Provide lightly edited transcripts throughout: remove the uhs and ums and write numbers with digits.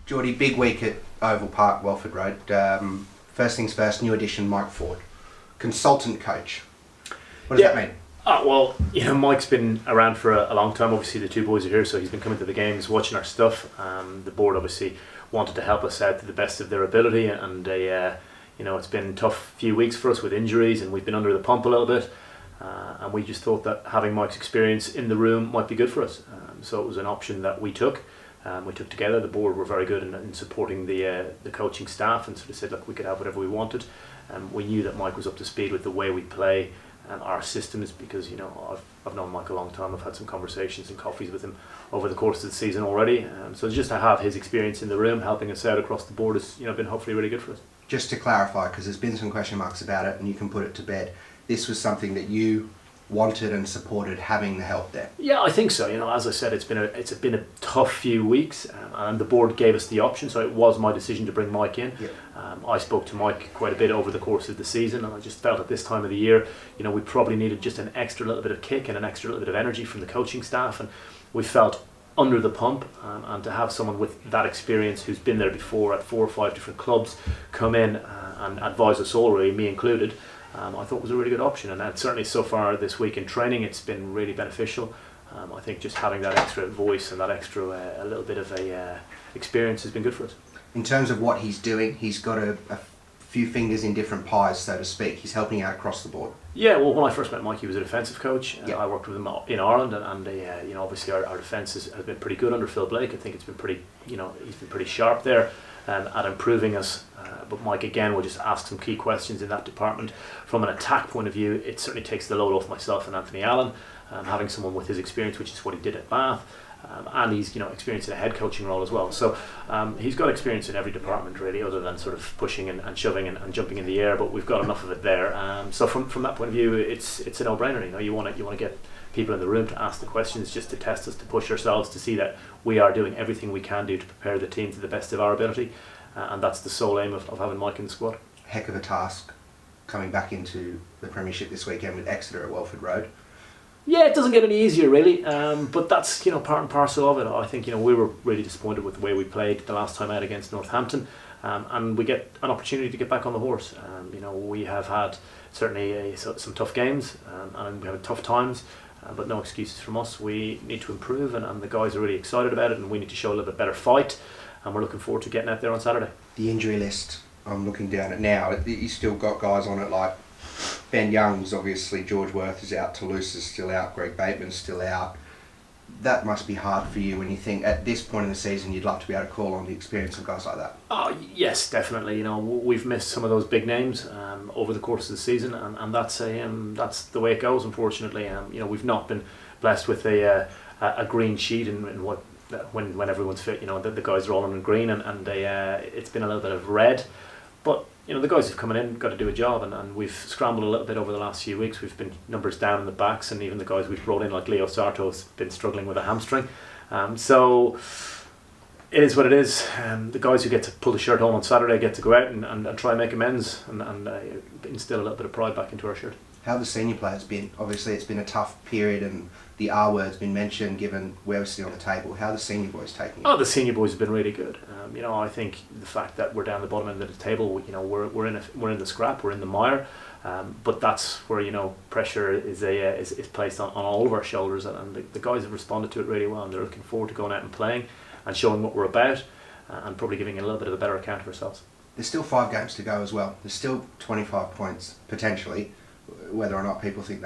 Geordie, big week at Oval Park, Welford Road. First things first, new addition, Mike Ford, consultant coach. What does that mean? Well, you know, Mike's been around for a long time. Obviously, the two boys are here, so he's been coming to the games, watching our stuff. The board obviously wanted to help us out to the best of their ability, and you know, it's been a tough few weeks for us with injuries, and we've been under the pump a little bit. And we just thought that having Mike's experience in the room might be good for us. So it was an option that we took. We took together. The board were very good in supporting the coaching staff, and sort of said, look, we could have whatever we wanted. We knew that Mike was up to speed with the way we play and our systems, because, you know, I've known Mike a long time. I've had some conversations and coffees with him over the course of the season already. So just to have his experience in the room helping us out across the board has, you know, been hopefully really good for us. Just to clarify, because there's been some question marks about it, and you can put it to bed. This was something that you wanted and supported, having the help there. Yeah, I think so. You know, as I said, it's been a tough few weeks, and the board gave us the option, so it was my decision to bring Mike in. Yep. I spoke to Mike quite a bit over the course of the season, and I just felt at this time of the year, you know, we probably needed just an extra little bit of kick and an extra little bit of energy from the coaching staff, and we felt under the pump, and to have someone with that experience who's been there before at 4 or 5 different clubs come in and advise us all, really, me included, I thought was a really good option. And certainly so far this week in training, it's been really beneficial. I think just having that extra voice and that extra a little bit of a experience has been good for us. In terms of what he's doing, he's got a few fingers in different pies, so to speak. He's helping out across the board. Yeah, well, when I first met Mike, he was a defensive coach. Yep. I worked with him in Ireland, and you know, obviously our defence has been pretty good under Phil Blake. I think it's been pretty, you know, he's been pretty sharp there at improving us. But Mike again will just ask some key questions in that department. From an attack point of view, it certainly takes the load off myself and Anthony Allen, having someone with his experience, which is what he did at Bath. And he's, you know, experienced in a head coaching role as well. So he's got experience in every department really, other than sort of pushing and shoving and jumping in the air. But we've got enough of it there. So from that point of view, it's a no-brainer. You know, you want to get people in the room to ask the questions, just to test us, to push ourselves, to see that we are doing everything we can do to prepare the team to the best of our ability. And that's the sole aim of having Mike in the squad. Heck of a task coming back into the Premiership this weekend with Exeter at Welford Road. Yeah, it doesn't get any easier really, but that's, you know, part and parcel of it. I think, you know, we were really disappointed with the way we played the last time out against Northampton, and we get an opportunity to get back on the horse. You know, we have had certainly some tough games, and we have tough times, but no excuses from us. We need to improve, and the guys are really excited about it, and we need to show a little bit better fight, and we're looking forward to getting out there on Saturday. The injury list, I'm looking down at now, you still got guys on it like Ben Young's obviously, George Worth is out, Toulouse is still out, Greg Bateman's still out. That must be hard for you when you think at this point in the season you'd like to be able to call on the experience of guys like that. Oh yes, definitely. You know, we've missed some of those big names over the course of the season, and that's the way it goes, unfortunately. You know, we've not been blessed with a green sheet in what when everyone's fit. You know, the guys are all in green, and it's been a little bit of red, but you know, the guys who've come in got to do a job, and we've scrambled a little bit over the last few weeks. We've been numbers down in the backs, and even the guys we've brought in, like Leo Sarto's been struggling with a hamstring. So it is what it is. The guys who get to pull the shirt on Saturday get to go out and try and make amends and instill a little bit of pride back into our shirt. How have the senior players been? Obviously it's been a tough period, and the R word's been mentioned given where we're sitting on the table. How are the senior boys taking it? Oh, the senior boys have been really good. You know, I think the fact that we're down the bottom end of the table, you know, we're in the scrap, we're in the mire, but that's where, you know, pressure is placed on all of our shoulders, and the guys have responded to it really well, and they're looking forward to going out and playing and showing what we're about, and probably giving a little bit of a better account of ourselves. There's still 5 games to go as well. There's still 25 points potentially. Whether or not people think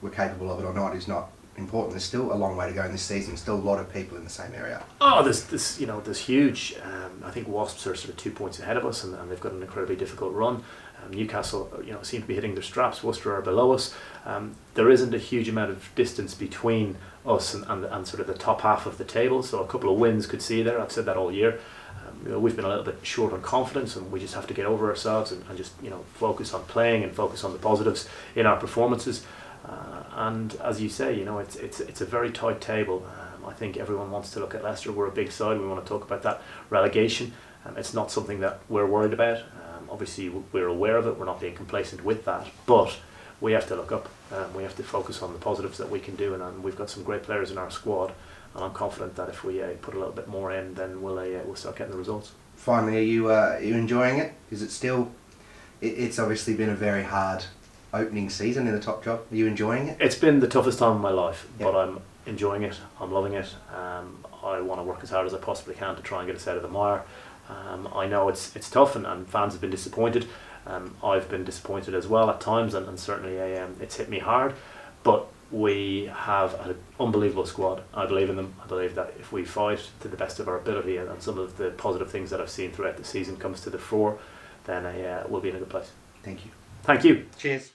we're capable of it or not is not important. There's still a long way to go in this season. Still a lot of people in the same area. Oh, there's huge. I think Wasps are sort of 2 points ahead of us, and they've got an incredibly difficult run. Newcastle, you know, seem to be hitting their straps. Worcester are below us. There isn't a huge amount of distance between us and sort of the top half of the table. So a couple of wins could see there. I've said that all year. You know, we've been a little bit short on confidence, and we just have to get over ourselves and just, you know, focus on playing and focus on the positives in our performances. And as you say, you know, it's a very tight table. I think everyone wants to look at Leicester. We're a big side. We want to talk about that relegation. It's not something that we're worried about. Obviously, we're aware of it. We're not being complacent with that, but we have to look up. We have to focus on the positives that we can do, and we've got some great players in our squad, and I'm confident that if we put a little bit more in, then we'll start getting the results. Finally, are you enjoying it? Is it still? It's obviously been a very hard opening season in the top job. Are you enjoying it? It's been the toughest time of my life, Yep. but I'm enjoying it. I'm loving it. I want to work as hard as I possibly can to try and get us out of the mire. I know it's tough, and fans have been disappointed. I've been disappointed as well at times, and certainly it's hit me hard. But we have an unbelievable squad. I believe in them. I believe that if we fight to the best of our ability, and some of the positive things that I've seen throughout the season comes to the fore, then we'll be in a good place. Thank you. Thank you. Cheers.